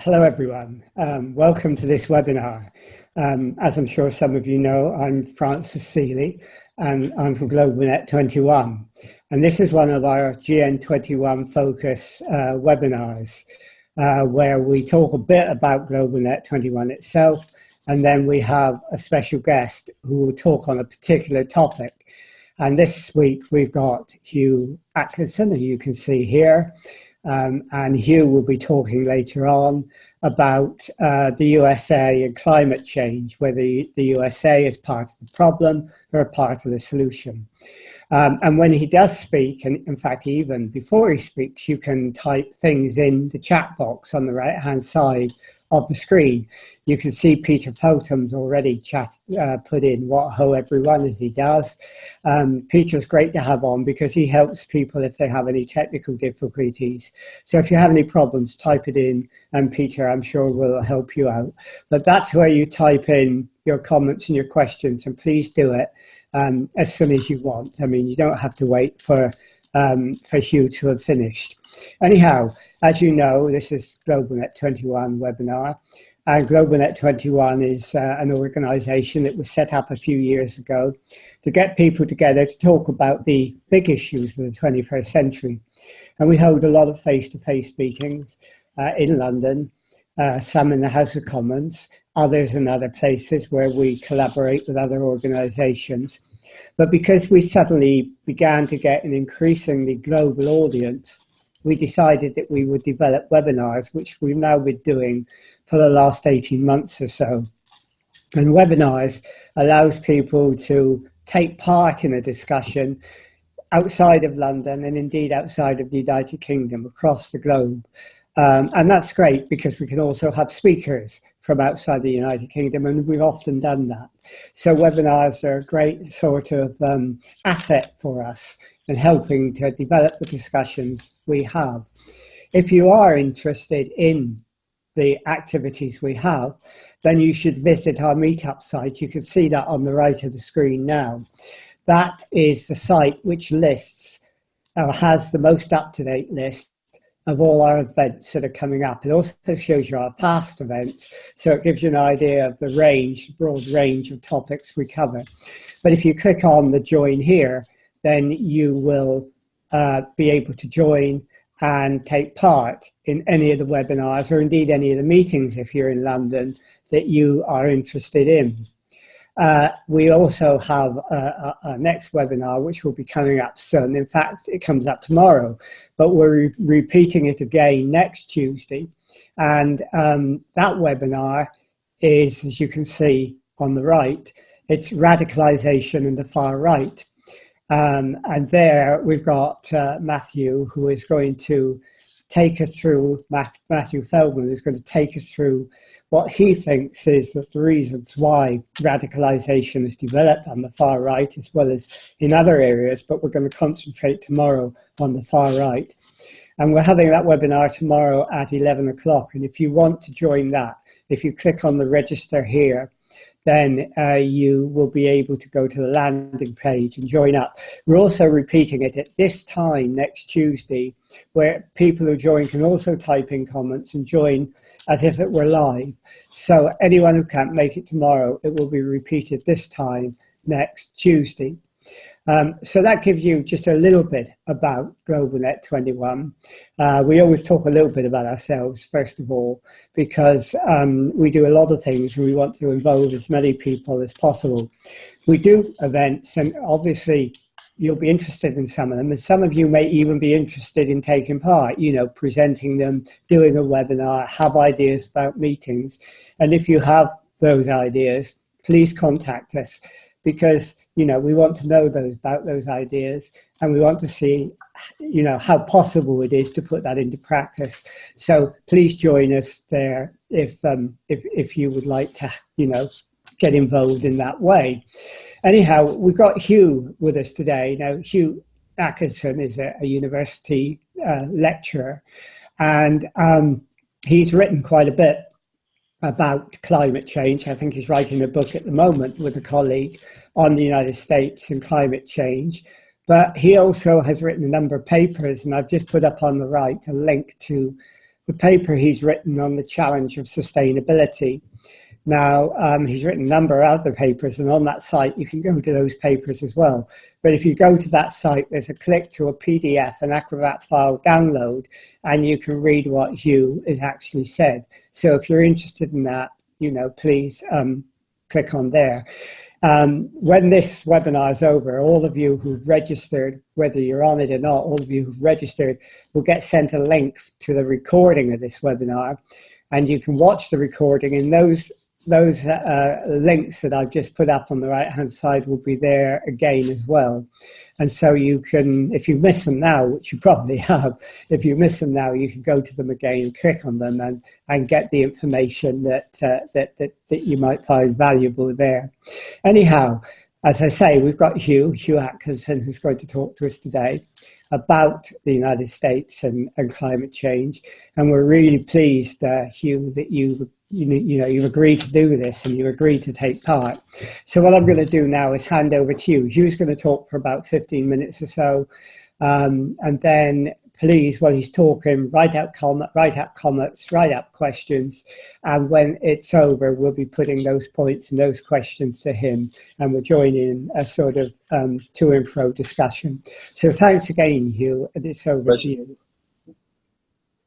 Hello, everyone. Welcome to this webinar. As I'm sure some of you know, I'm Francis Seeley, and I'm from GlobalNet 21. And this is one of our GN21 focus webinars, where we talk a bit about GlobalNet 21 itself, and then we have a special guest who will talk on a particular topic. And this week we've got Hugh Atkinson, who you can see here. And Hugh will be talking later on about the USA and climate change, whether the USA is part of the problem or a part of the solution. And when he does speak, and in fact, even before he speaks, you can type things in the chat box on the right-hand side of the screen. You can see Peter Potam's already put in "what ho everyone" as he does. Peter's great to have on because he helps people if they have any technical difficulties. So if you have any problems, type it in, and Peter, I'm sure, will help you out. But that's where you type in your comments and your questions, and please do it as soon as you want. I mean, you don't have to wait for Hugh to have finished. Anyhow, as you know, this is GlobalNet 21 webinar, and GlobalNet 21 is an organization that was set up a few years ago to get people together to talk about the big issues of the 21st century. And we hold a lot of face-to-face meetings in London, some in the House of Commons, others in other places where we collaborate with other organizations. But because we suddenly began to get an increasingly global audience, we decided that we would develop webinars, which we've now been doing for the last 18 months or so. And webinars allows people to take part in a discussion outside of London and indeed outside of the United Kingdom, across the globe. And that's great because we can also have speakers from outside the United Kingdom, and we've often done that. So webinars are a great sort of asset for us in helping to develop the discussions we have. If you are interested in the activities we have, then you should visit our meetup site. You can see that on the right of the screen now. That is the site which lists, or has the most up-to-date list of all our events that are coming up. It also shows you our past events, so it gives you an idea of the range, broad range of topics we cover. But if you click on the join here, then you will be able to join and take part in any of the webinars, or indeed any of the meetings if you're in London that you are interested in. We also have a next webinar which will be coming up soon. In fact, it comes up tomorrow, but we're repeating it again next Tuesday. And that webinar is, as you can see on the right, it's radicalization in the far right. And there we've got Matthew, who is going to take us through, Matthew Feldman is going to take us through what he thinks is the reasons why radicalization is developed on the far right, as well as in other areas, but we're going to concentrate tomorrow on the far right. And we're having that webinar tomorrow at 11 o'clock. And if you want to join that, if you click on the register here, then you will be able to go to the landing page and join up. We're also repeating it at this time next Tuesday, where people who join can also type in comments and join as if it were live. So anyone who can't make it tomorrow, it will be repeated this time next Tuesday. So that gives you just a little bit about GlobalNet 21. We always talk a little bit about ourselves, first of all, because we do a lot of things and we want to involve as many people as possible. We do events, and obviously you'll be interested in some of them, and some of you may even be interested in taking part, you know, presenting them, doing a webinar, have ideas about meetings. And if you have those ideas, please contact us, because you know, we want to know about those ideas, and we want to see, you know, how possible it is to put that into practice. So please join us there if you would like to, you know, get involved in that way. Anyhow, we've got Hugh with us today. Now, Hugh Atkinson is a university lecturer, and he's written quite a bit about climate change. I think he's writing a book at the moment with a colleague on the United States and climate change. But he also has written a number of papers, and I've just put up on the right a link to the paper he's written on the challenge of sustainability. Now, he's written a number of other papers, and on that site you can go to those papers as well. But if you go to that site, there's a click to a PDF, an Acrobat file download, and you can read what Hugh has actually said. So if you're interested in that, you know, please click on there. When this webinar is over, all of you who've registered, whether you're on it or not, all of you who've registered will get sent a link to the recording of this webinar, and you can watch the recording, and those links that I've just put up on the right hand side will be there again as well. And so you can, if you miss them now, which you probably have, if you miss them now, you can go to them again and click on them and get the information that you might find valuable there. Anyhow, as I say, we've got Hugh Atkinson, who's going to talk to us today about the United States and climate change. And we're really pleased, Hugh, that you've agreed to do this and you agreed to take part. So what I'm going to do now is hand over to you. Hugh's going to talk for about 15 minutes or so, and then please, while he's talking, write out comments, write up questions, and when it's over, we'll be putting those points and those questions to him, and we'll join in a sort of to and fro discussion. So thanks again, Hugh, and it's over to you.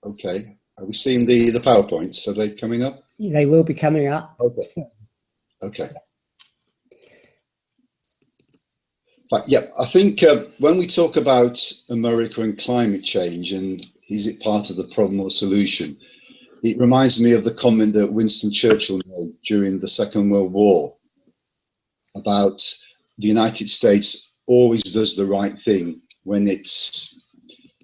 Okay. Are we seeing the PowerPoints? Are they coming up? They will be coming up. Okay. So. Okay. But yeah, I think when we talk about America and climate change and is it part of the problem or solution, it reminds me of the comment that Winston Churchill made during the Second World War about the United States always does the right thing when it's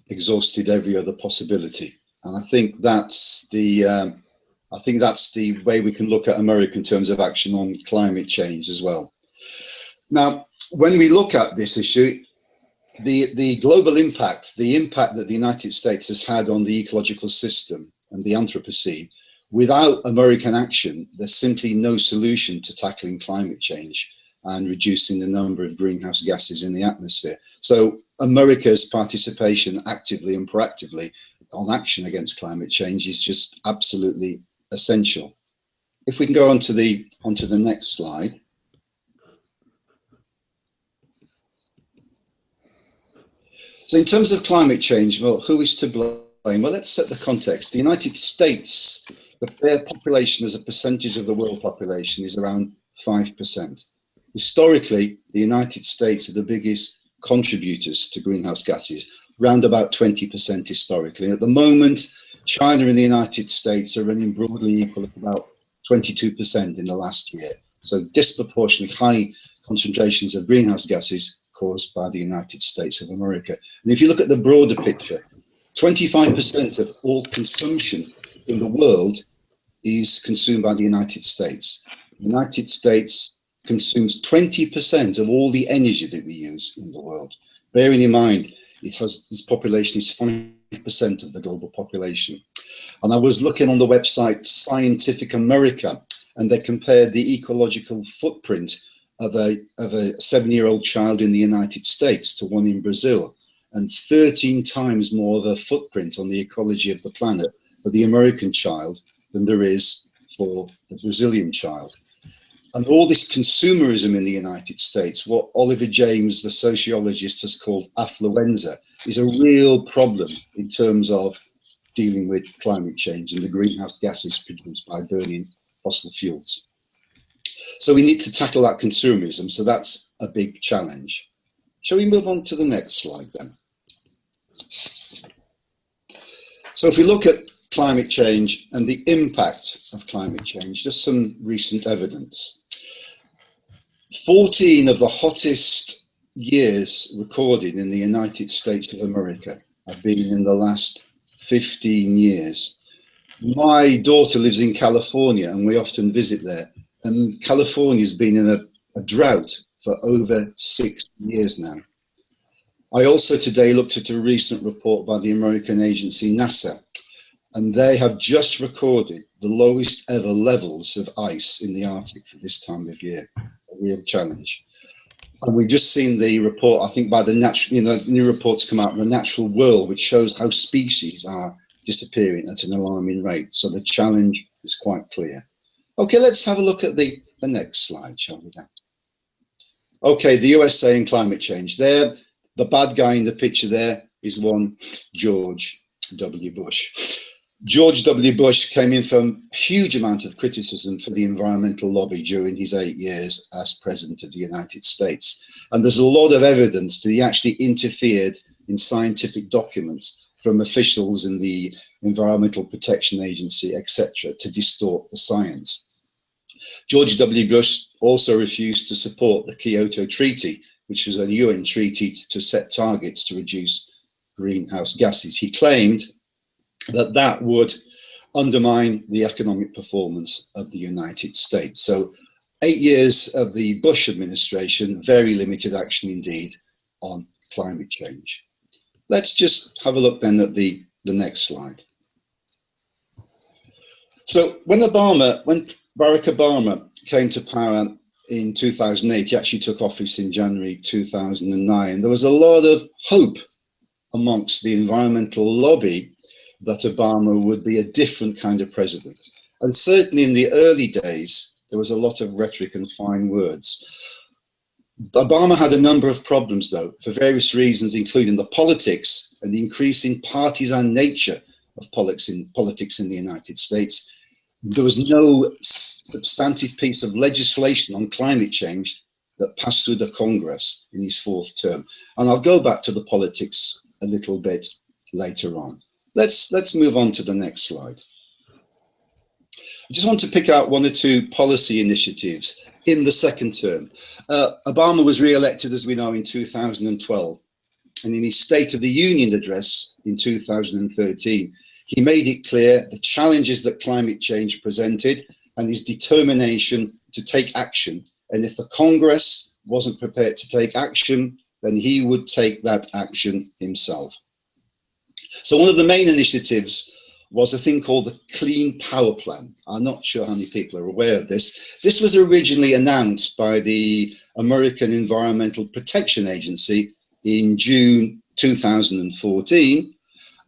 exhausted every other possibility. And I think that's the way we can look at America in terms of action on climate change as well. Now, when we look at this issue, the global impact, the impact that the United States has had on the ecological system and the Anthropocene, without American action, there's simply no solution to tackling climate change and reducing the number of greenhouse gases in the atmosphere. So America's participation actively and proactively on action against climate change is just absolutely essential. If we can go on to the next slide. So in terms of climate change, well, who is to blame? Well, let's set the context. The United States, their population as a percentage of the world population is around 5%. Historically, the United States are the biggest contributors to greenhouse gases, around about 20% historically. At the moment, China and the United States are running broadly equal at about 22% in the last year. So disproportionately high concentrations of greenhouse gases caused by the United States of America. And if you look at the broader picture, 25% of all consumption in the world is consumed by the United States. The United States consumes 20% of all the energy that we use in the world. Bearing in mind, its population is 5% of the global population. And I was looking on the website Scientific America, and they compared the ecological footprint of a 7-year-old child in the United States to one in Brazil, and 13 times more of a footprint on the ecology of the planet for the American child than there is for the Brazilian child. And all this consumerism in the United States, what Oliver James, the sociologist, has called affluenza, is a real problem in terms of dealing with climate change and the greenhouse gases produced by burning fossil fuels. So we need to tackle that consumerism. So that's a big challenge. Shall we move on to the next slide then? So if we look at climate change and the impact of climate change, just some recent evidence. 14 of the hottest years recorded in the United States of America have been in the last 15 years. My daughter lives in California and we often visit there. And California's been in a drought for over 6 years now. I also today looked at a recent report by the American agency NASA, and they have just recorded the lowest ever levels of ice in the Arctic for this time of year. A real challenge. And we've just seen the report, I think, by the natural, new reports come out, the Natural World, which shows how species are disappearing at an alarming rate. So the challenge is quite clear. Okay, let's have a look at the next slide, shall we now? Okay, the USA and climate change. There, the bad guy in the picture there is one George W. Bush. George W. Bush came in for a huge amount of criticism for the environmental lobby during his 8 years as President of the United States. And there's a lot of evidence that he actually interfered in scientific documents from officials in the Environmental Protection Agency, etc., to distort the science. George W. Bush also refused to support the Kyoto Treaty, which was a UN treaty to set targets to reduce greenhouse gases. He claimed that that would undermine the economic performance of the United States. So 8 years of the Bush administration, very limited action indeed on climate change. Let's just have a look then at the next slide. So when Barack Obama came to power in 2008, he actually took office in January 2009. There was a lot of hope amongst the environmental lobby that Obama would be a different kind of president. And certainly in the early days, there was a lot of rhetoric and fine words. Obama had a number of problems, though, for various reasons, including the politics and the increasing partisan nature of politics in the United States. There was no substantive piece of legislation on climate change that passed through the Congress in his fourth term. And I'll go back to the politics a little bit later on. Let's move on to the next slide. I just want to pick out one or two policy initiatives in the second term. Obama was re-elected, as we know, in 2012. And in his State of the Union address in 2013, he made it clear the challenges that climate change presented and his determination to take action. And if the Congress wasn't prepared to take action, then he would take that action himself. So one of the main initiatives was a thing called the Clean Power Plan. I'm not sure how many people are aware of this. This was originally announced by the American Environmental Protection Agency in June 2014,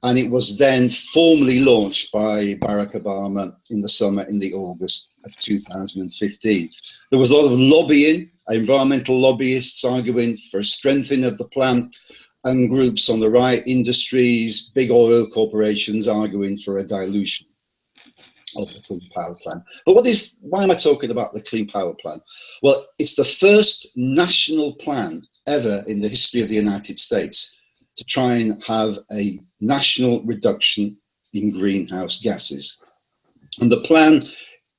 and it was then formally launched by Barack Obama in the August of 2015. There was a lot of lobbying, environmental lobbyists arguing for a strengthening of the plan, and groups on the right, industries, big oil corporations arguing for a dilution of the Clean Power Plan. But why am I talking about the Clean Power Plan? Well, it's the first national plan ever in the history of the United States to try and have a national reduction in greenhouse gases. And the plan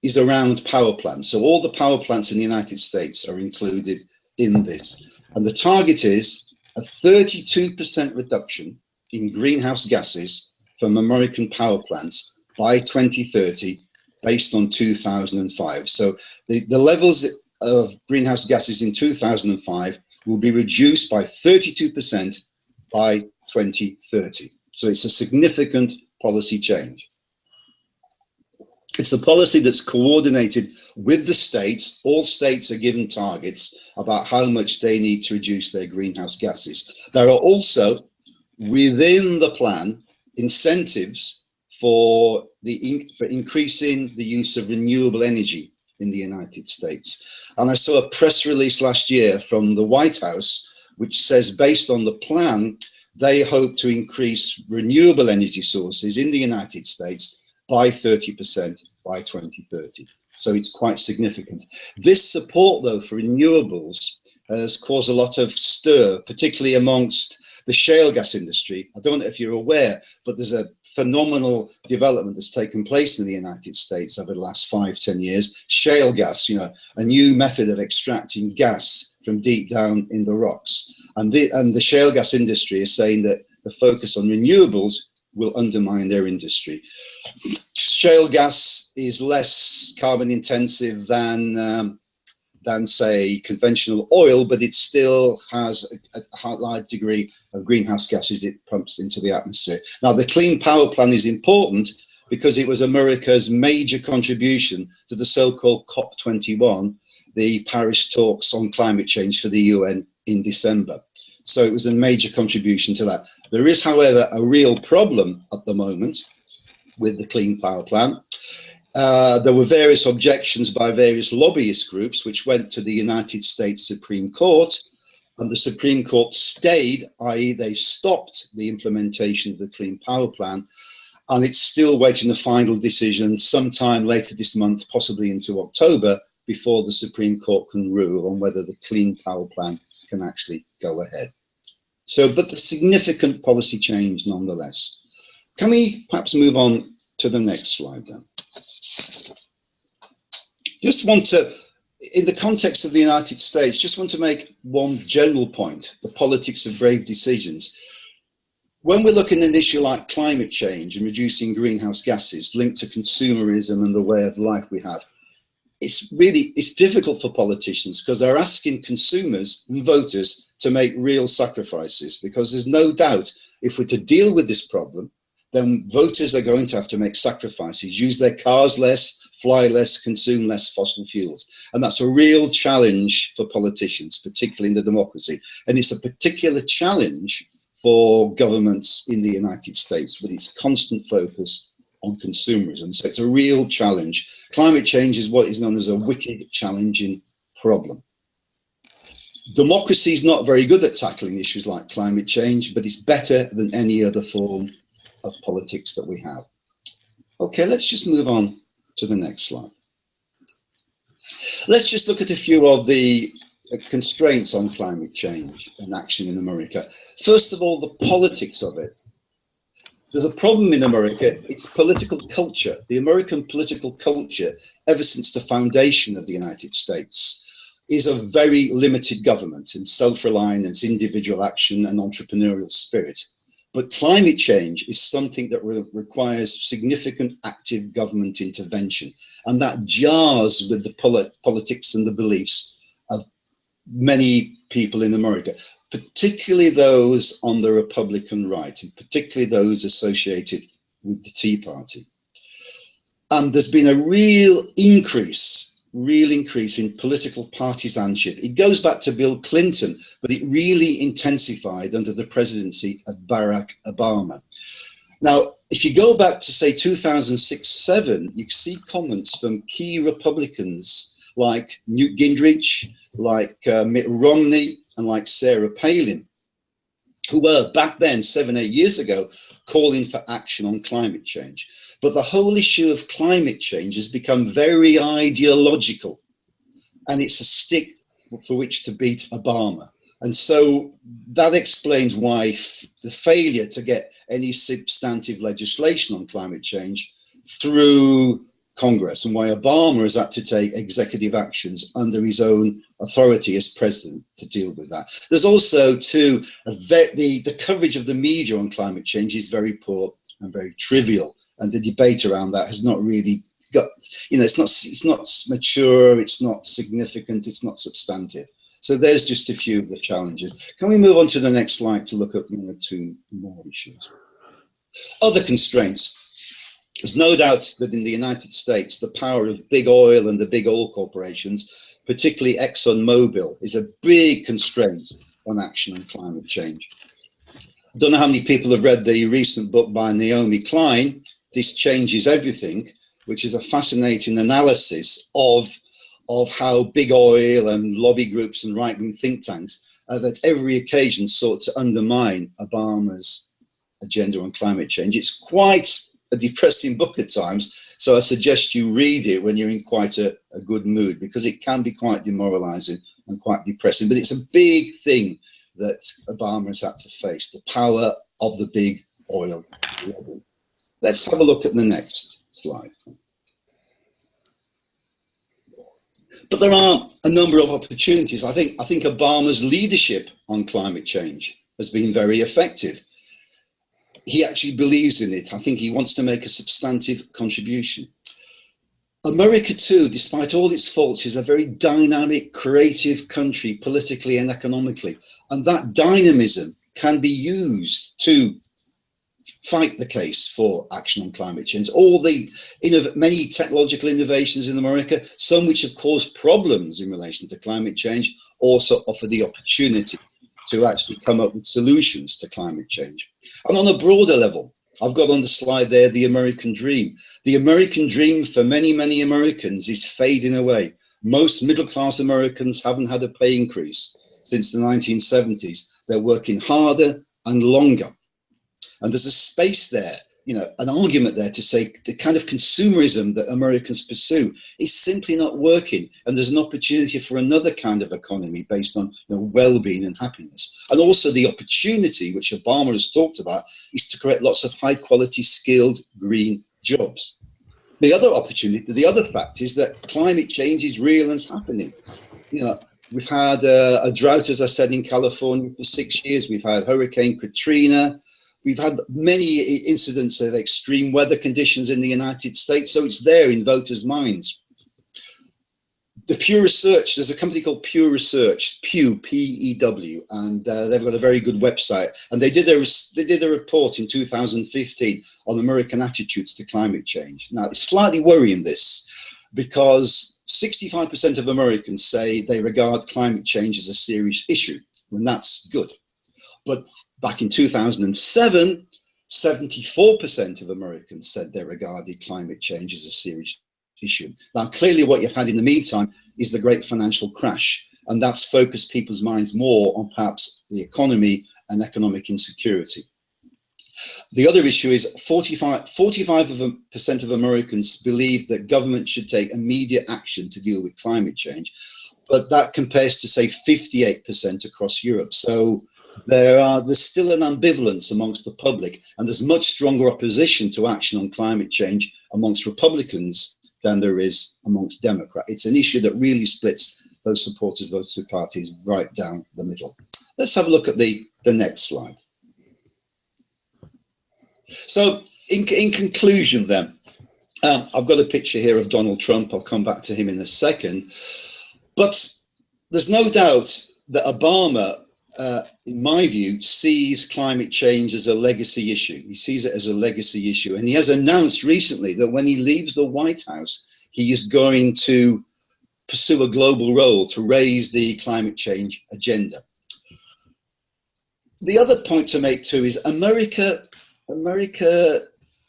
is around power plants. So all the power plants in the United States are included in this. And the target is a 32% reduction in greenhouse gases from American power plants by 2030, based on 2005. So the levels of greenhouse gases in 2005 will be reduced by 32% by 2030. So it's a significant policy change. It's a policy that's coordinated with the states. All states are given targets about how much they need to reduce their greenhouse gases. There are also, within the plan, incentives for increasing the use of renewable energy in the United States. And I saw a press release last year from the White House, which says, based on the plan, they hope to increase renewable energy sources in the United States by 30% by 2030. So it's quite significant. This support, though, for renewables has caused a lot of stir, particularly amongst the shale gas industry. I don't know if you're aware, but there's a phenomenal development that's taken place in the United States over the last 5-10 years. Shale gas, a new method of extracting gas from deep down in the rocks. And the shale gas industry is saying that the focus on renewables will undermine their industry. Shale gas is less carbon intensive than say conventional oil, but it still has a large degree of greenhouse gases it pumps into the atmosphere. Now, the Clean Power Plan is important because it was America's major contribution to the so-called COP21, the Paris talks on climate change for the UN in December. So it was a major contribution to that. There is, however, a real problem at the moment, with the Clean Power Plan. There were various objections by various lobbyist groups, which went to the United States Supreme Court, and the Supreme Court stayed, i.e. they stopped the implementation of the Clean Power Plan, and it's still waiting a final decision sometime later this month, possibly into October, before the Supreme Court can rule on whether the Clean Power Plan can actually go ahead. So, but a significant policy change nonetheless. Can we perhaps move on to the next slide then? Just want to, in the context of the United States, just want to make one general point, the politics of brave decisions. When we're looking at an issue like climate change and reducing greenhouse gases linked to consumerism and the way of life we have, it's difficult for politicians because they're asking consumers and voters to make real sacrifices, because there's no doubt if we're to deal with this problem, then voters are going to have to make sacrifices, use their cars less, fly less, consume less fossil fuels. And that's a real challenge for politicians, particularly in the democracy. And it's a particular challenge for governments in the United States with its constant focus on consumerism. So it's a real challenge. Climate change is what is known as a wicked, challenging problem. Democracy is not very good at tackling issues like climate change, but it's better than any other form of politics that we have. Okay, let's just move on to the next slide. Let's just look at a few of the constraints on climate change and action in America. First of all, the politics of it. There's a problem in America, it's political culture. The American political culture, ever since the foundation of the United States, is a very limited government and self-reliance, individual action and entrepreneurial spirit. But climate change is something that requires significant active government intervention, and that jars with the politics and the beliefs of many people in America, particularly those on the Republican right, and particularly those associated with the Tea Party. And there's been a real increase in political partisanship. It goes back to Bill Clinton, but it really intensified under the presidency of Barack Obama. Now, if you go back to, say, 2006-07, you see comments from key Republicans like Newt Gingrich, like Mitt Romney, and like Sarah Palin, who were back then, 7, 8 years ago, calling for action on climate change. But the whole issue of climate change has become very ideological, and it's a stick for which to beat Obama. And so that explains why the failure to get any substantive legislation on climate change through Congress, and why Obama has had to take executive actions under his own authority as president to deal with that. There's also, too, the coverage of the media on climate change is very poor and very trivial. And the debate around that has not really got, it's not mature, it's not significant, it's not substantive. So there's just a few of the challenges. Can we move on to the next slide to look at 1 or 2 more issues? Other constraints. There's no doubt that in the United States, the power of big oil and the big oil corporations, particularly ExxonMobil, is a big constraint on action on climate change. I don't know how many people have read the recent book by Naomi Klein, This Changes Everything, which is a fascinating analysis of how big oil and lobby groups and right-wing think tanks have at every occasion sought to undermine Obama's agenda on climate change. It's quite a depressing book at times, so I suggest you read it when you're in quite a good mood, because it can be quite demoralizing and quite depressing. But it's a big thing that Obama has had to face, the power of the big oil lobby. Let's have a look at the next slide. But there are a number of opportunities. I think Obama's leadership on climate change has been very effective. He actually believes in it. I think he wants to make a substantive contribution. America, too, despite all its faults, is a very dynamic, creative country, politically and economically. And that dynamism can be used to fight the case for action on climate change. All the many technological innovations in America, some which have caused problems in relation to climate change, also offer the opportunity to actually come up with solutions to climate change. And on a broader level, I've got on the slide there the American dream. The American dream for many, many Americans is fading away. Most middle-class Americans haven't had a pay increase since the 1970s. They're working harder and longer. And there's a space there, you know, an argument there to say the kind of consumerism that Americans pursue is simply not working. And there's an opportunity for another kind of economy based on, you know, well-being and happiness. And also the opportunity, which Obama has talked about, is to create lots of high-quality, skilled green jobs. The other opportunity, the other fact is that climate change is real and it's happening. You know, we've had a drought, as I said, in California for 6 years. We've had Hurricane Katrina. We've had many incidents of extreme weather conditions in the United States, so it's there in voters' minds. The Pew Research, there's a company called Pew Research, Pew, P-E-W, and they've got a very good website. And they did a report in 2015 on American attitudes to climate change. Now, it's slightly worrying, this, because 65% of Americans say they regard climate change as a serious issue, and that's good. But back in 2007, 74% of Americans said they regarded climate change as a serious issue. Now, clearly what you've had in the meantime is the great financial crash, and that's focused people's minds more on perhaps the economy and economic insecurity. The other issue is 45% of Americans believe that government should take immediate action to deal with climate change, but that compares to, say, 58% across Europe. So there's still an ambivalence amongst the public, and there's much stronger opposition to action on climate change amongst Republicans than there is amongst Democrats. It's an issue that really splits those supporters of those two parties right down the middle. Let's have a look at the next slide. So in conclusion then, I've got a picture here of Donald Trump. I'll come back to him in a second. But there's no doubt that Obama, in my view, sees climate change as a legacy issue. He sees it as a legacy issue. And he has announced recently that when he leaves the White House, he is going to pursue a global role to raise the climate change agenda. The other point to make too is America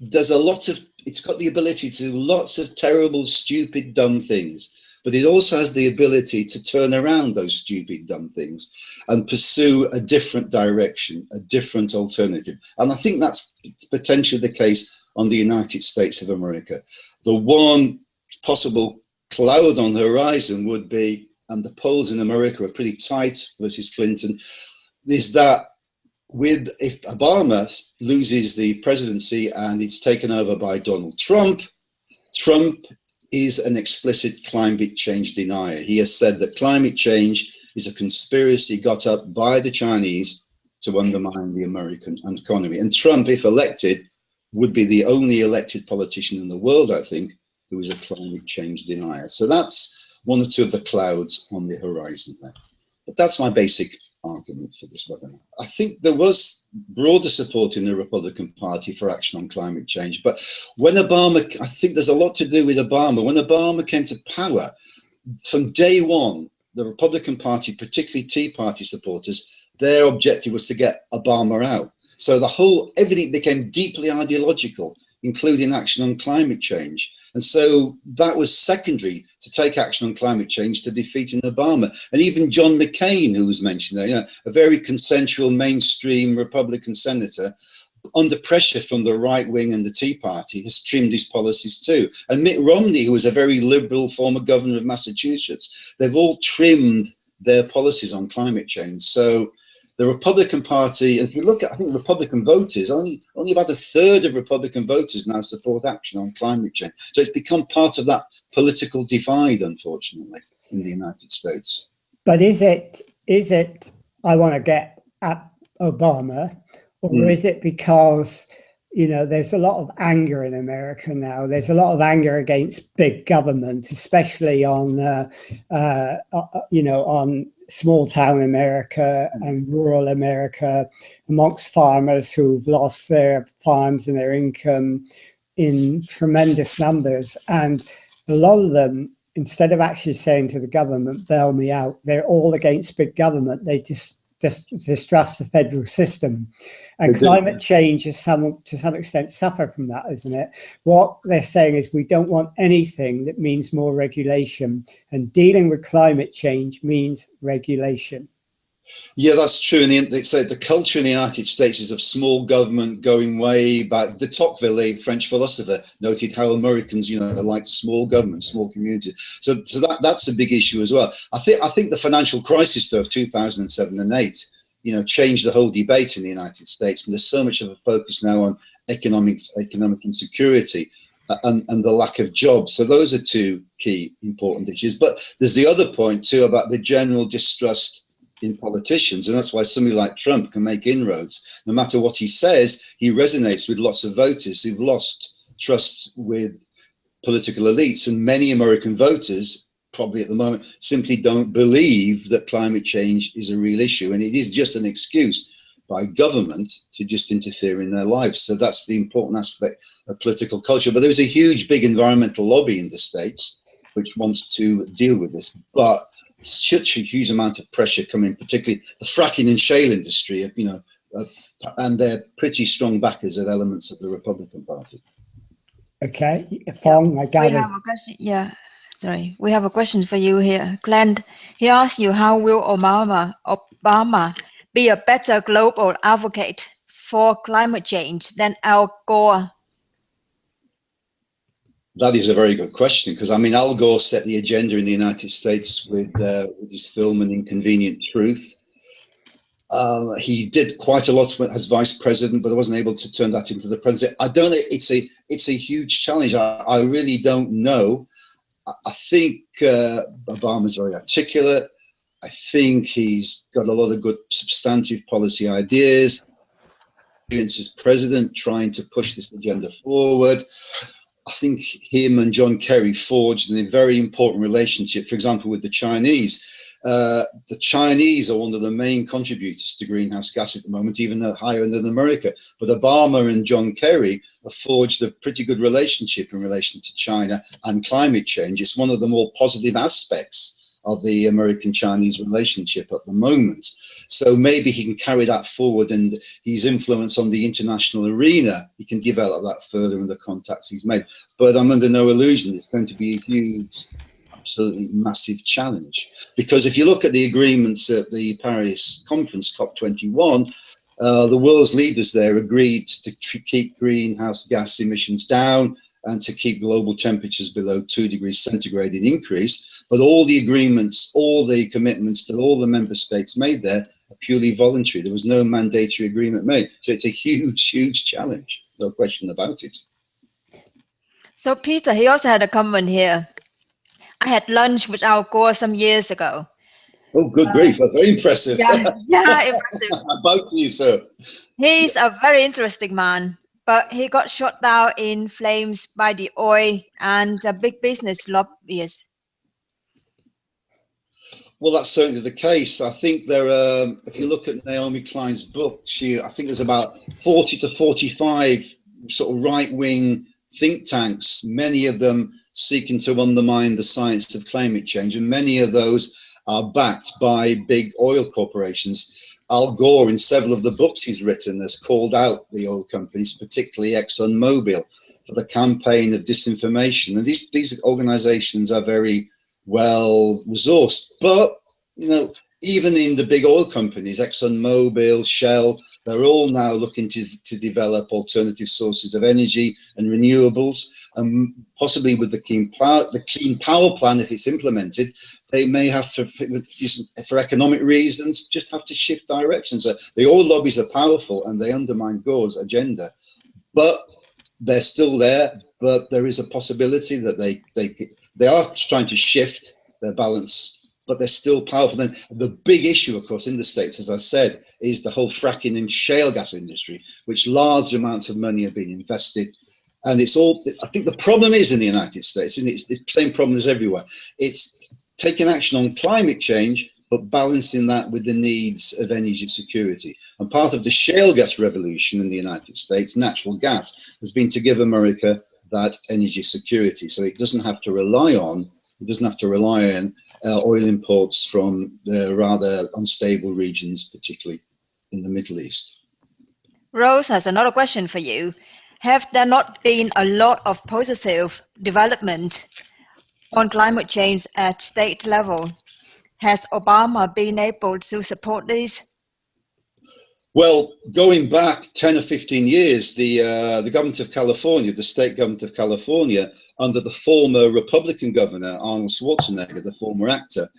does a lot of, it's got the ability to do lots of terrible, stupid, dumb things. But it also has the ability to turn around those stupid, dumb things and pursue a different direction, a different alternative. And I think that's potentially the case on the United States of America. The one possible cloud on the horizon would be, and the polls in America are pretty tight versus Clinton, is that if Obama loses the presidency and it's taken over by Donald Trump, Trump is an explicit climate change denier. He has said that climate change is a conspiracy got up by the Chinese to undermine the American economy. And Trump, if elected, would be the only elected politician in the world, I think, who is a climate change denier. So that's one or two of the clouds on the horizon there. But that's my basic argument for this webinar. I think there was broader support in the Republican Party for action on climate change. But when Obama, I think there's a lot to do with Obama. When Obama came to power, from day one, the Republican Party, particularly Tea Party supporters, their objective was to get Obama out. So everything became deeply ideological, including action on climate change. And so that was secondary to take action on climate change to defeating Obama. And even John McCain, who was mentioned there, you know, a very consensual mainstream Republican senator, under pressure from the right wing and the Tea Party, has trimmed his policies too. And Mitt Romney, who was a very liberal former governor of Massachusetts, they've all trimmed their policies on climate change. So the Republican Party, and if you look at, I think Republican voters, only about a third of Republican voters now support action on climate change. So it's become part of that political divide, unfortunately, in the United States. But is it, I want to get at Obama, or is it because, you know, there's a lot of anger in America now. There's a lot of anger against big government, especially on, you know, on small town America and rural America, amongst farmers who've lost their farms and their income in tremendous numbers. And a lot of them, instead of actually saying to the government, bail me out, they're all against big government. They just distrust the federal system. And climate change is to some extent suffer from that, isn't it? What they're saying is we don't want anything that means more regulation, and dealing with climate change means regulation. Yeah, that's true. And the culture in the United States is of small government going way back. De Tocqueville, the French philosopher, noted how Americans, like small government, small communities. So that's a big issue as well. I think the financial crisis, though, of 2007 and 8, changed the whole debate in the United States. And there's so much of a focus now on economic insecurity and the lack of jobs. So those are two key important issues. But there's the other point, too, about the general distrust in politicians, and that's why somebody like Trump can make inroads. No matter what he says, he resonates with lots of voters who've lost trust with political elites, and many American voters probably at the moment simply don't believe that climate change is a real issue, and it is just an excuse by government to just interfere in their lives. So that's the important aspect of political culture. But there's a huge, big environmental lobby in the States which wants to deal with this, but such a huge amount of pressure coming, particularly the fracking and shale industry, and they're pretty strong backers of elements of the Republican Party. Okay, Phong, I gather. We have a question. Yeah, sorry, we have a question for you here, Glenn. He asks you, how will Obama be a better global advocate for climate change than Al Gore? That is a very good question, because Al Gore set the agenda in the United States with his film An Inconvenient Truth. He did quite a lot as vice president, but I wasn't able to turn that into the presidency. I don't know. It's a huge challenge. I really don't know. I think Obama's very articulate. I think he's got a lot of good substantive policy ideas. As president, trying to push this agenda forward. I think him and John Kerry forged a very important relationship, for example, with the Chinese. The Chinese are one of the main contributors to greenhouse gas at the moment, even though higher than America. But Obama and John Kerry have forged a pretty good relationship in relation to China and climate change. It's one of the more positive aspects of the American-Chinese relationship at the moment. So maybe he can carry that forward, and his influence on the international arena, he can develop that further in the contacts he's made. But I'm under no illusion it's going to be a huge, absolutely massive challenge. Because if you look at the agreements at the Paris conference, COP21, the world's leaders there agreed to keep greenhouse gas emissions down and to keep global temperatures below 2 degrees centigrade in increase. But all the agreements, all the commitments that all the member states made there are purely voluntary. There was no mandatory agreement made. So it's a huge, huge challenge. No question about it. So Peter, he also had a comment here. I had lunch with Al Gore some years ago. Oh, good grief. That's very impressive. Yeah, impressive. About you, sir. He's a very interesting man, but he got shot down in flames by the oil and big business lobbyists. Well, that's certainly the case. I think there are, if you look at Naomi Klein's book, I think there's about 40 to 45 sort of right-wing think tanks, many of them seeking to undermine the science of climate change, and many of those are backed by big oil corporations. Al Gore, in several of the books he's written, has called out the oil companies, particularly ExxonMobil, for the campaign of disinformation. And these organizations are very well resourced, but even in the big oil companies, ExxonMobil, Shell, they're all now looking to develop alternative sources of energy and renewables, and possibly with the Clean Power Plan, if it's implemented, they may have to, for economic reasons, just have to shift directions. So the oil lobbies are powerful and they undermine Gore's agenda, but they're still there. But there is a possibility that they are trying to shift their balance, but they're still powerful. Then the big issue, of course, in the States, as I said, is the whole fracking and shale gas industry, which large amounts of money have been invested. And it's all, I think the problem is in the United States, and it's the same problem as everywhere. It's taking action on climate change, but balancing that with the needs of energy security. And part of the shale gas revolution in the United States, natural gas, has been to give America that energy security. So it doesn't have to rely on oil imports from the rather unstable regions, particularly in the Middle East. Rose has another question for you. Have there not been a lot of positive development on climate change at state level? Has Obama been able to support this? Well, going back 10 or 15 years, the government of California, the state government of California, under the former Republican governor, Arnold Schwarzenegger, the former actor,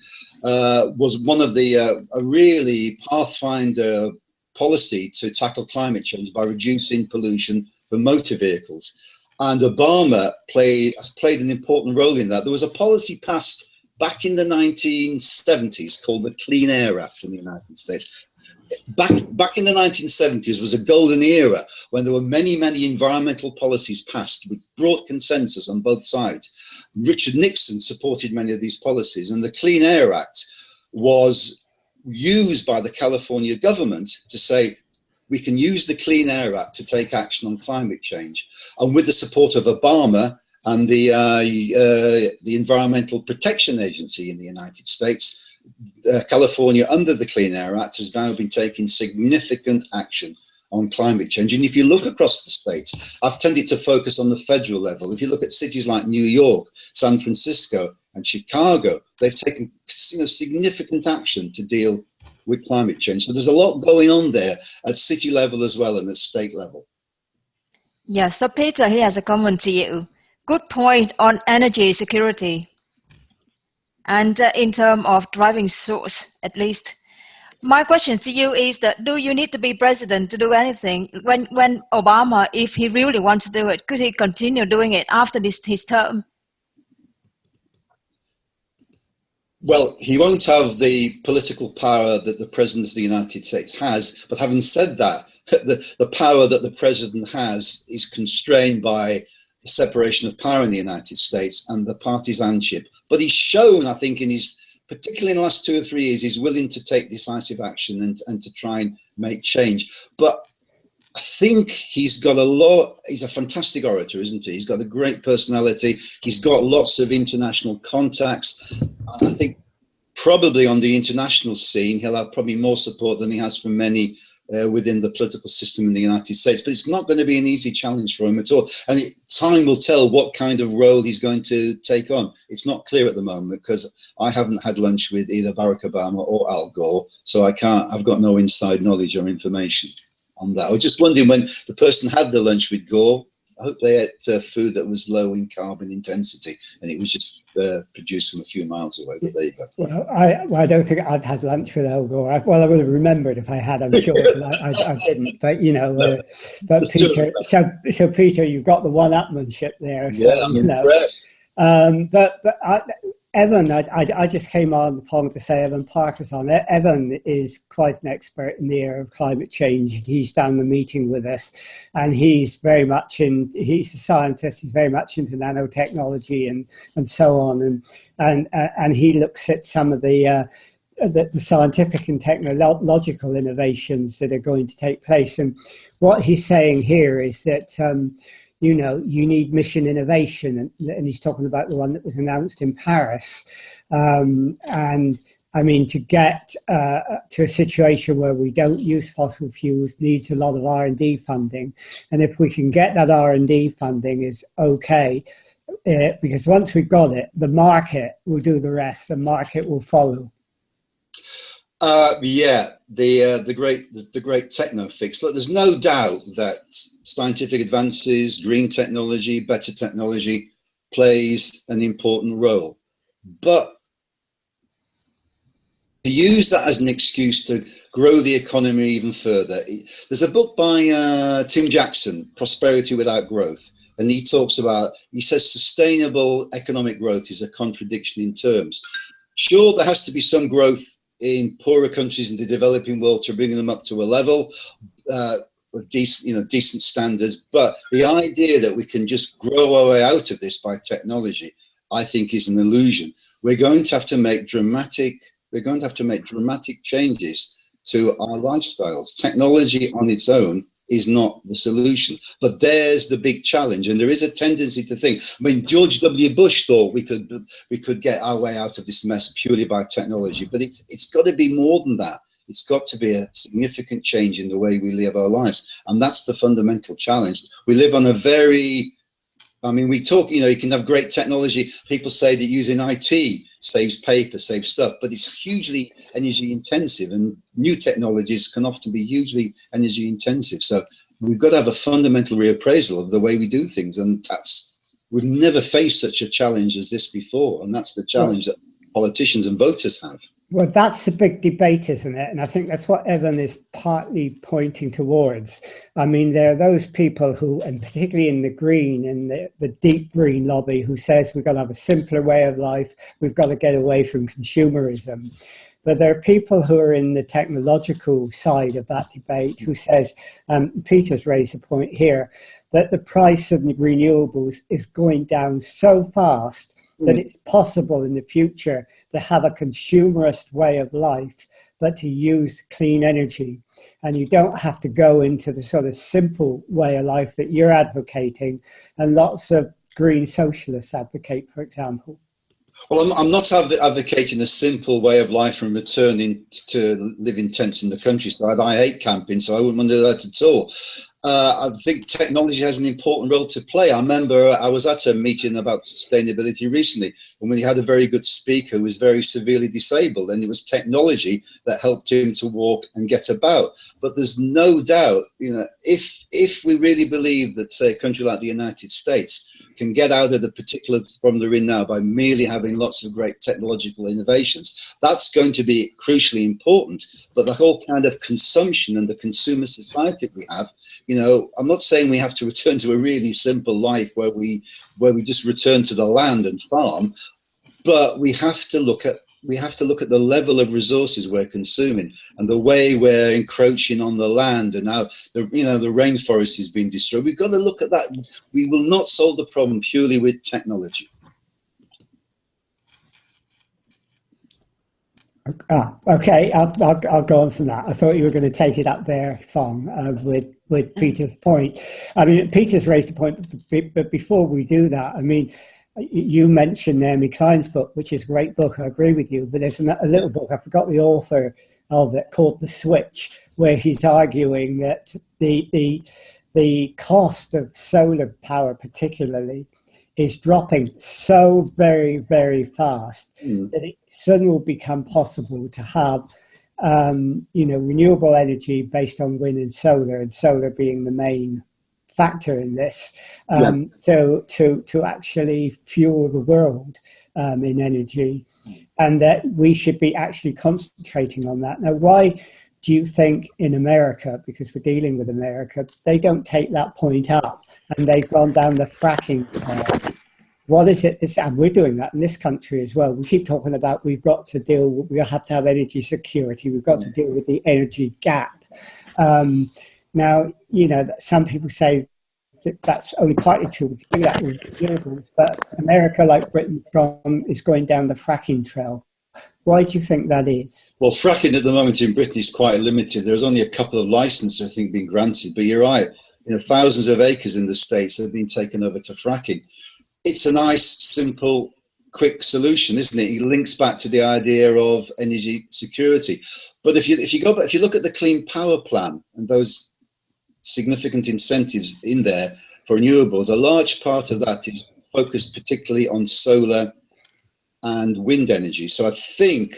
was one of the a really pathfinder policy to tackle climate change by reducing pollution from motor vehicles. And Obama has played an important role in that. There was a policy passed back in the 1970s called the Clean Air Act in the United States. Back in the 1970s was a golden era when there were many environmental policies passed with broad consensus on both sides. Richard Nixon supported many of these policies, and the Clean Air Act was used by the California government to say we can use the Clean Air Act to take action on climate change. And with the support of Obama and the Environmental Protection Agency in the United States, California, under the Clean Air Act, has now been taking significant action on climate change. And if you look across the states, I've tended to focus on the federal level. If you look at cities like New York, San Francisco, and Chicago, they've taken significant action to deal with climate change. So there's a lot going on there at city level as well and at state level. Yeah, so Peter, he has a comment to you. Good point on energy security. And in terms of driving source, at least, my question to you is that do you need to be president to do anything? When Obama, if he really wants to do it, could he continue doing it after his term? Well, he won't have the political power that the President of the United States has. But having said that, the power that the President has is constrained by the separation of power in the United States and the partisanship. But he's shown, I think, particularly in the last 2 or 3 years, he's willing to take decisive action and to try and make change. But I think he's a fantastic orator, isn't he? He's got a great personality. He's got lots of international contacts. I think probably on the international scene, he'll have probably more support than he has from many within the political system in the United States. But it's not going to be an easy challenge for him at all. And time will tell what kind of role he's going to take on. It's not clear at the moment because I haven't had lunch with either Barack Obama or Al Gore, so I've got no inside knowledge or information on that. I was just wondering, when the person had the lunch with Gore, I hope they ate food that was low in carbon intensity, and it was just produced from a few miles away. But there you go. Well, I don't think I've had lunch with Al Gore. I would have remembered if I had, I'm sure. I didn't. But but Peter, so Peter, you've got the one-upmanship there. Yeah, so, I'm impressed. Evan, I just came on the phone to say Evan Parker's on it. Evan is quite an expert in the area of climate change. He's done the meeting with us, and he's a scientist. He's very much into nanotechnology and so on, and he looks at some of the scientific and technological innovations that are going to take place. And what he's saying here is that you need mission innovation, and he's talking about the one that was announced in Paris. And I mean, to get to a situation where we don't use fossil fuels needs a lot of R&D funding. And if we can get that R&D funding is okay, because once we've got it, the market will do the rest. The market will follow. The great techno fix. Look, there's no doubt that scientific advances, green technology, better technology plays an important role. But to use that as an excuse to grow the economy even further, there's a book by Tim Jackson, Prosperity Without Growth, and he says sustainable economic growth is a contradiction in terms. Sure, there has to be some growth in poorer countries in the developing world to bring them up to a level of decent standards, but the idea that we can just grow our way out of this by technology, I think, is an illusion. We're going to have to make dramatic changes to our lifestyles. Technology on its own is not the solution. But there's the big challenge, and there is a tendency to think. I mean, George W. Bush thought we could get our way out of this mess purely by technology, but it's got to be more than that. It's got to be a significant change in the way we live our lives, and that's the fundamental challenge. We live on a very, I mean, we talk, you know, you can have great technology. People say that using IT saves paper, saves stuff, but it's hugely energy intensive, and new technologies can often be hugely energy intensive. So we've got to have a fundamental reappraisal of the way we do things, and that's, we've never faced such a challenge as this before, and that's the challenge that politicians and voters have. Well, that's a big debate, isn't it? And I think that's what Evan is partly pointing towards. I mean, there are those people who, and particularly in the green, in the deep green lobby, who says we've got to have a simpler way of life, we've got to get away from consumerism. But there are people who are in the technological side of that debate who says, Peter's raised a point here, that the price of renewables is going down so fast that it's possible in the future to have a consumerist way of life, but to use clean energy. And you don't have to go into the sort of simple way of life that you're advocating, and lots of green socialists advocate, for example. Well, I'm not advocating a simple way of life and returning to live in tents in the countryside. I hate camping, so I wouldn't want to do that at all. I think technology has an important role to play. I remember I was at a meeting about sustainability recently, and we had a very good speaker who was very severely disabled, and it was technology that helped him to walk and get about. But there's no doubt, you know, if we really believe that, say, a country like the United States can get out of the particular problem they're in now by merely having lots of great technological innovations, that's going to be crucially important. But the whole kind of consumption and the consumer society we have, you know, I'm not saying we have to return to a really simple life where we just return to the land and farm, but we have to look at the level of resources we're consuming and the way we're encroaching on the land, and how the rainforest is being destroyed. We've got to look at that. We will not solve the problem purely with technology. Okay, I'll go on from that. I thought you were going to take it up there, Fong, with Peter's point. I mean, Peter's raised a point, but before we do that, I mean, you mentioned Naomi Klein's book, which is a great book. I agree with you, but there's a little book, I forgot the author of it, called The Switch, where he's arguing that the cost of solar power particularly is dropping so very, very fast that it soon will become possible to have renewable energy based on wind and solar being the main factor in this, to actually fuel the world in energy, and that we should be actually concentrating on that. Now, why do you think in America, because we're dealing with America, they don't take that point up and they've gone down the fracking path? What is it? And we're doing that in this country as well. We keep talking about we have to have energy security. We've got to deal with the energy gap. Now, you know, some people say that that's only partly true. We can do that with renewables, but America, like Britain, is going down the fracking trail. Why do you think that is? Well, fracking at the moment in Britain is quite limited. There's only a couple of licenses, I think, being granted. But you're right. You know, thousands of acres in the States have been taken over to fracking. It's a nice, simple, quick solution, isn't it? It links back to the idea of energy security. But if you look at the Clean Power Plan and those significant incentives in there for renewables, a large part of that is focused particularly on solar and wind energy. So I think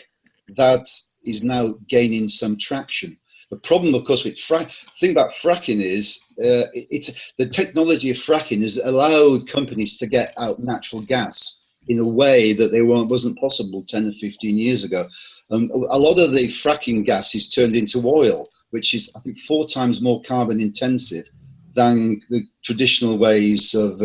that is now gaining some traction. The problem, of course, with the thing about fracking is the technology of fracking has allowed companies to get out natural gas in a way that wasn't possible 10 or 15 years ago. A lot of the fracking gas is turned into oil, which is, I think, 4 times more carbon intensive than the traditional ways of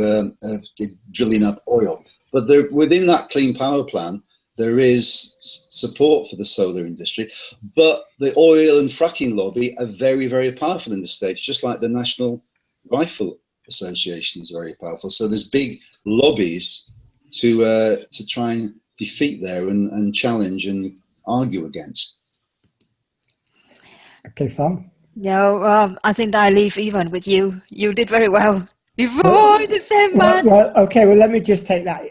drilling up oil. But within that Clean Power Plan, there is support for the solar industry, but the oil and fracking lobby are very, very powerful in the States, just like the National Rifle Association is very powerful. So there's big lobbies to try and defeat there and challenge and argue against. Okay, Fong. No, I think I leave even with you. You did very well before December. Well, okay. Well, let me just take that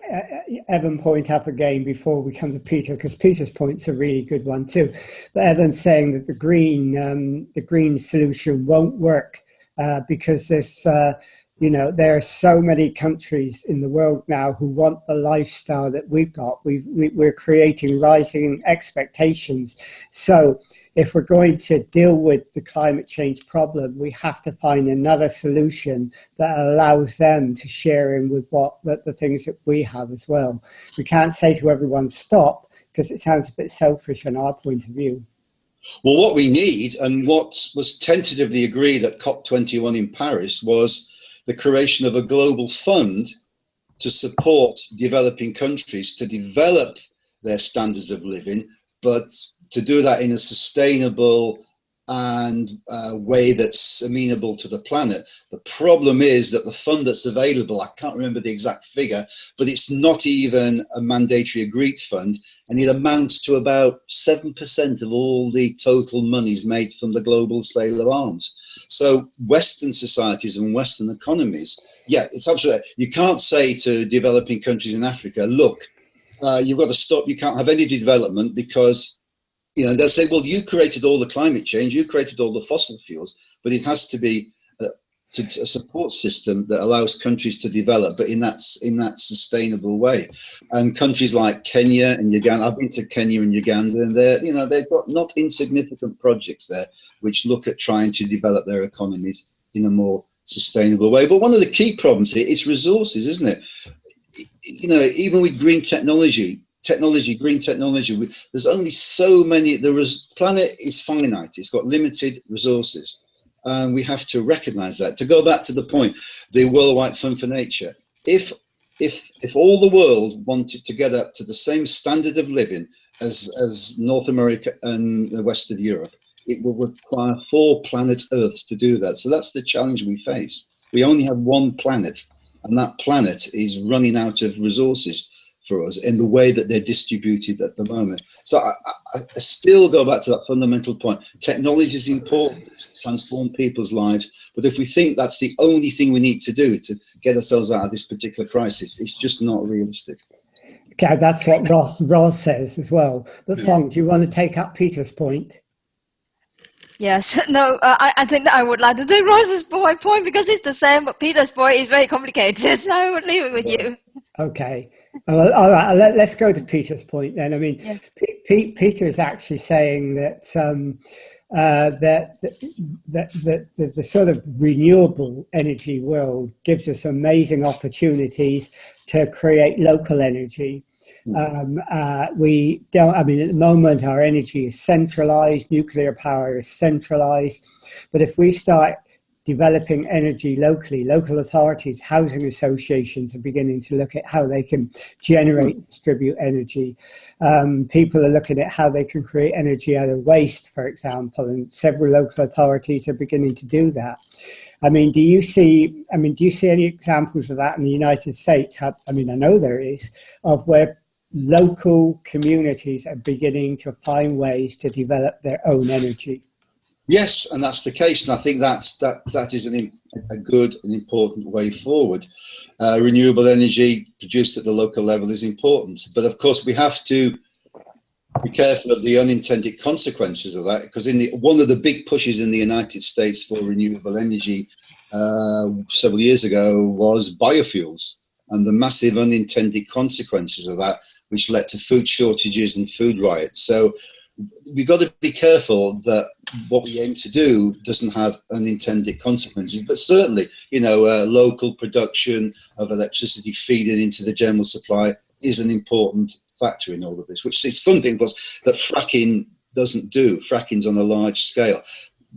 Evan point up again before we come to Peter, because Peter's point's a really good one too. But Evan's saying that the green solution won't work because this. There are so many countries in the world now who want the lifestyle that we've got. We're creating rising expectations. So if we're going to deal with the climate change problem, we have to find another solution that allows them to share in with the things that we have as well. We can't say to everyone, stop, because it sounds a bit selfish on our point of view. Well, what we need, and what was tentatively agreed at COP21 in Paris, was the creation of a global fund to support developing countries to develop their standards of living, but to do that in a sustainable and way that's amenable to the planet. The problem is that the fund that's available, I can't remember the exact figure, but it's not even a mandatory agreed fund, and it amounts to about 7% of all the total monies made from the global sale of arms. So Western societies and Western economies, yeah, it's absolutely, you can't say to developing countries in Africa, look, you've got to stop, you can't have any development because, they'll say, well, you created all the climate change, you created all the fossil fuels, but it has to be a support system that allows countries to develop, but in that sustainable way. And countries like Kenya and Uganda, I've been to Kenya and Uganda, and they've got not insignificant projects there which look at trying to develop their economies in a more sustainable way. But one of the key problems here is resources, isn't it? Even with green technology, there's only so many. Planet is finite. It's got limited resources, and we have to recognize that. To go back to the point, the Worldwide Fund for Nature, if all the world wanted to get up to the same standard of living as North America and the west of Europe, it will require 4 planet Earths to do that. So that's the challenge we face. We only have one planet, and that planet is running out of resources for us in the way that they're distributed at the moment. So I still go back to that fundamental point. Technology is important to transform people's lives, but if we think that's the only thing we need to do to get ourselves out of this particular crisis, it's just not realistic. Okay, that's what Ross says as well. But Phong, do you want to take up Peter's point? Yes, no, I think that I would like to take Ross's point because it's the same, but Peter's point is very complicated, so I would leave it with you. Okay. Well, all right, let's go to Peter's point then. I mean, yeah. Peter is actually saying that the sort of renewable energy world gives us amazing opportunities to create local energy. We don't, I mean, at the moment our energy is centralized, nuclear power is centralized, but if we start developing energy locally, local authorities, housing associations are beginning to look at how they can generate and distribute energy. People are looking at how they can create energy out of waste, for example, and several local authorities are beginning to do that. I mean, do you see any examples of that in the United States? I know there is, of where local communities are beginning to find ways to develop their own energy. Yes, and that's the case, and I think that is a good and important way forward. Renewable energy produced at the local level is important, but of course we have to be careful of the unintended consequences of that, because one of the big pushes in the United States for renewable energy several years ago was biofuels, and the massive unintended consequences of that, which led to food shortages and food riots. So we've got to be careful that what we aim to do doesn't have unintended consequences. But certainly, local production of electricity feeding into the general supply is an important factor in all of this, which is something that fracking doesn't do. Fracking's on a large scale.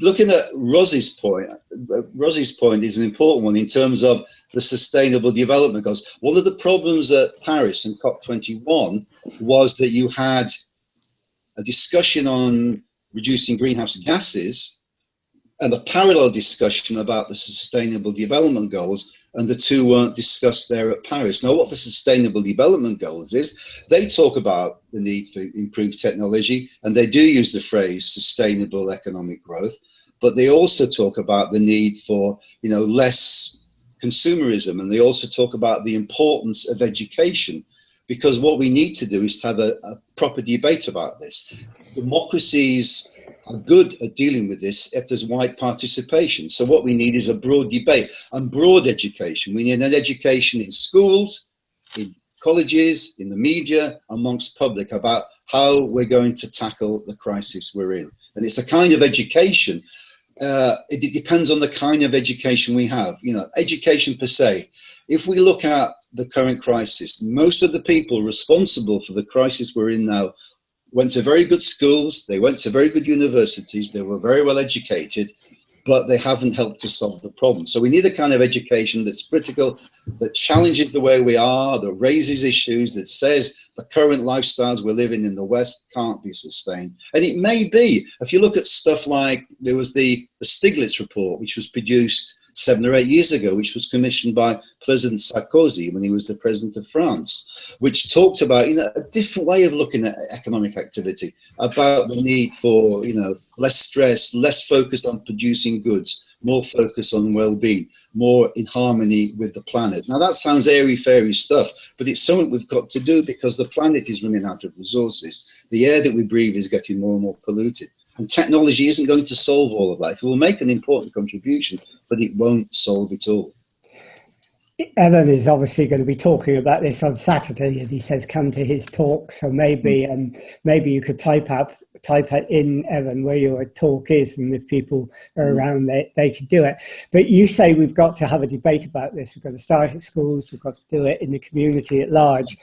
Looking at Rosie's point is an important one in terms of the sustainable development goals. One of the problems at Paris and COP21 was that you had a discussion on reducing greenhouse gases and a parallel discussion about the sustainable development goals, and the two weren't discussed there at Paris. Now, what the sustainable development goals is, they talk about the need for improved technology, and they do use the phrase sustainable economic growth, but they also talk about the need for, you know, less consumerism, and they also talk about the importance of education, because what we need to do is to have a proper debate about this. Democracies are good at dealing with this if there's wide participation. So what we need is a broad debate and broad education. We need an education in schools, in colleges, in the media, amongst public, about how we're going to tackle the crisis we're in. And it's a kind of education. It depends on the kind of education we have. You know, education per se. If we look at the current crisis, most of the people responsible for the crisis we're in now went to very good schools, they went to very good universities, they were very well educated, but they haven't helped to solve the problem. So we need a kind of education that's critical, that challenges the way we are, that raises issues, that says the current lifestyles we're living in the West can't be sustained. And it may be, if you look at stuff like, there was the Stiglitz report, which was produced 7 or 8 years ago, which was commissioned by President Sarkozy when he was the president of France, which talked about, you know, a different way of looking at economic activity, about the need for, you know, less stress, less focused on producing goods, more focus on well-being, more in harmony with the planet. Now that sounds airy-fairy stuff, but it's something we've got to do because the planet is running out of resources. The air that we breathe is getting more and more polluted. And technology isn't going to solve all of that. It will make an important contribution, but it won't solve it all. Evan is obviously going to be talking about this on Saturday, and he says come to his talk. So maybe maybe you could type in, Evan, where your talk is, and if people are around, they could do it. But you say we've got to have a debate about this. We've got to start at schools. We've got to do it in the community at large.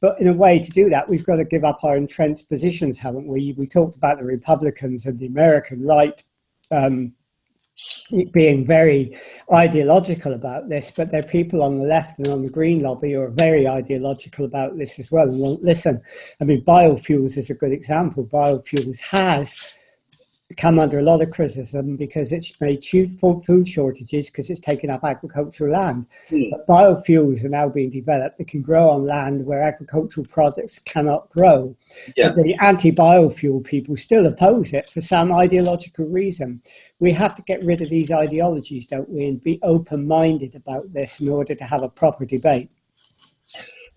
But in a way to do that, we've got to give up our entrenched positions, haven't we? We talked about the Republicans and the American right being very ideological about this, but there are people on the left and on the Green lobby who are very ideological about this as well and won't listen. I mean, biofuels is a good example. Biofuels has come under a lot of criticism because it's made food shortages because it's taken up agricultural land. But biofuels are now being developed that can grow on land where agricultural products cannot grow. But the anti-biofuel people still oppose it for some ideological reason. We have to get rid of these ideologies, don't we, and be open-minded about this in order to have a proper debate.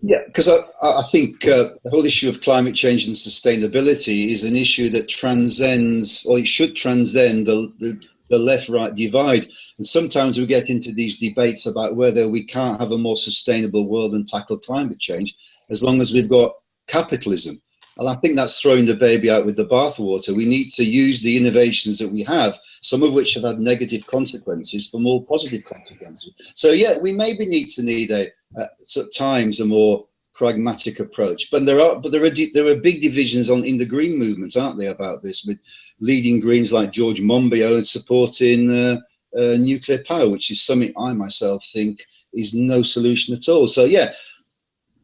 Yeah, because I think the whole issue of climate change and sustainability is an issue that transcends, or it should transcend, the left-right divide. And sometimes we get into these debates about whether we can't have a more sustainable world and tackle climate change as long as we've got capitalism. And I think that's throwing the baby out with the bathwater. We need to use the innovations that we have, some of which have had negative consequences, for more positive consequences. So yeah, we maybe need at times a more pragmatic approach. But there are big divisions in the green movement, aren't there, about this, with leading Greens like George Monbiot supporting nuclear power, which is something I myself think is no solution at all. So yeah,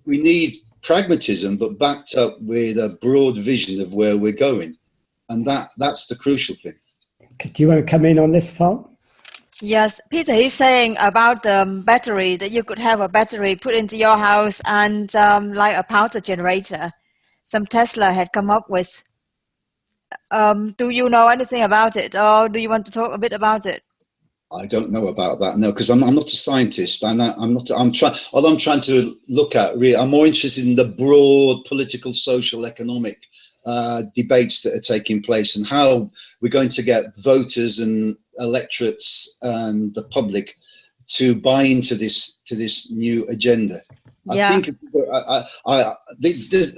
we need pragmatism, but backed up with a broad vision of where we're going, and that's the crucial thing. Do you want to come in on this, Paul? Yes, Peter, he's saying about the battery, that you could have a battery put into your house and like a powder generator. Some Tesla had come up with. Do you know anything about it, or do you want to talk a bit about it? I don't know about that, no, because I'm not a scientist, and I'm trying to look at, really, I'm more interested in the broad political, social, economic debates that are taking place, and how we're going to get voters and electorates and the public to buy into this new agenda. I think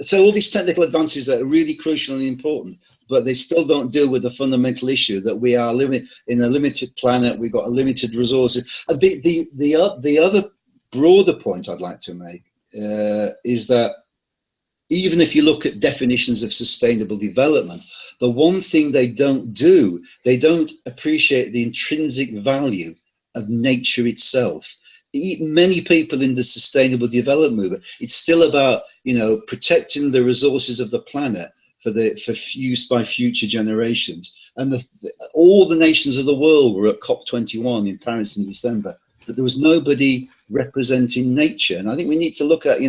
so all these technical advances that are really crucial and important, but they still don't deal with the fundamental issue that we are living in a limited planet. We've got a limited resources. The other broader point I'd like to make is that even if you look at definitions of sustainable development, the one thing they don't do, they don't appreciate the intrinsic value of nature itself. Many people in the sustainable development movement, it's still about, protecting the resources of the planet for use by future generations. And all the nations of the world were at COP21 in Paris in December, but there was nobody representing nature. And I think we need to look at,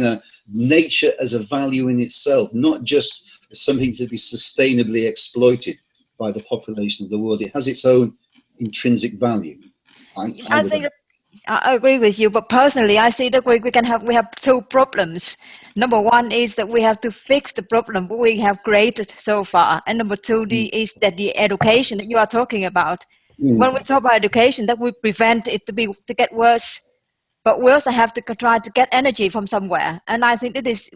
nature as a value in itself, not just as something to be sustainably exploited by the population of the world. It has its own intrinsic value. I think I agree with you, but personally, I see that we have two problems. Number one is that we have to fix the problem we have created so far, and number two is that the education that you are talking about. When we talk about education, that we prevent it to get worse, but we also have to try to get energy from somewhere, and I think it is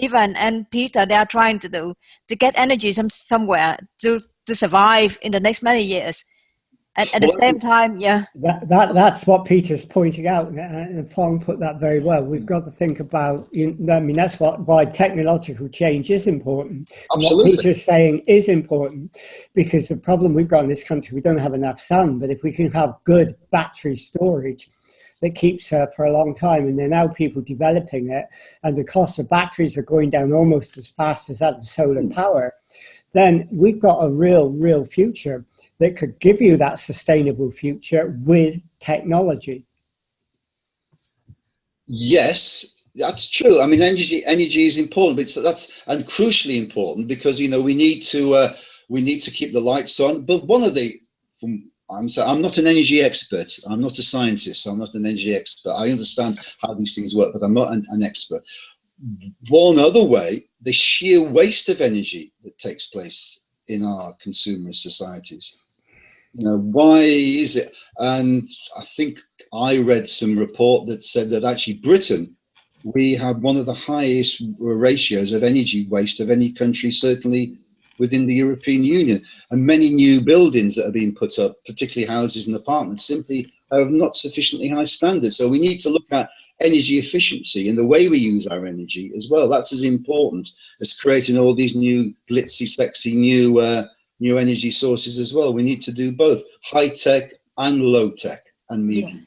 Ivan and Peter, they are trying to get energy from somewhere to survive in the next many years. And at the same time, that's what Peter's pointing out, and Fong put that very well. We've got to think about, I mean, that's why technological change is important. Absolutely. And what Peter's saying is important, because the problem we've got in this country, we don't have enough sun, but if we can have good battery storage that keeps for a long time, and there are now people developing it, and the cost of batteries are going down almost as fast as that of solar power, then we've got a real future that could give you that sustainable future with technology. Yes, that's true. I mean, energy is important, but that's and crucially important, because we need to keep the lights on. But one of the I'm not an energy expert. I'm not a scientist. I'm not an energy expert. I understand how these things work, but I'm not an expert. One other way, the sheer waste of energy that takes place in our consumerist societies. Why is it? And I think I read some report that said that actually Britain, we have one of the highest ratios of energy waste of any country, certainly within the European Union. And many new buildings that are being put up, particularly houses and apartments, simply have not sufficiently high standards. So we need to look at energy efficiency and the way we use our energy as well. That's as important as creating all these new glitzy, sexy, new energy sources as well. We need to do both high tech and low tech and medium.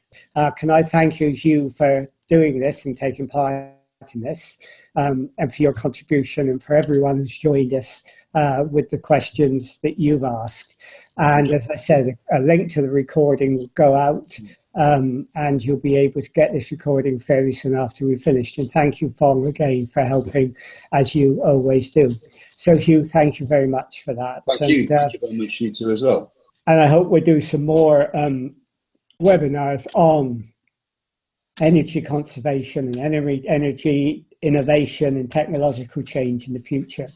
Can I thank you, Hugh, for doing this and taking part in this, and for your contribution, and for everyone who's joined us with the questions that you've asked. And as I said, a link to the recording will go out, and you'll be able to get this recording fairly soon after we've finished. And thank you, Fong, again, for helping, as you always do. So, Hugh, thank you very much for that. Thank you very much, you too, as well. And I hope we'll do some more webinars on energy conservation and energy innovation and technological change in the future.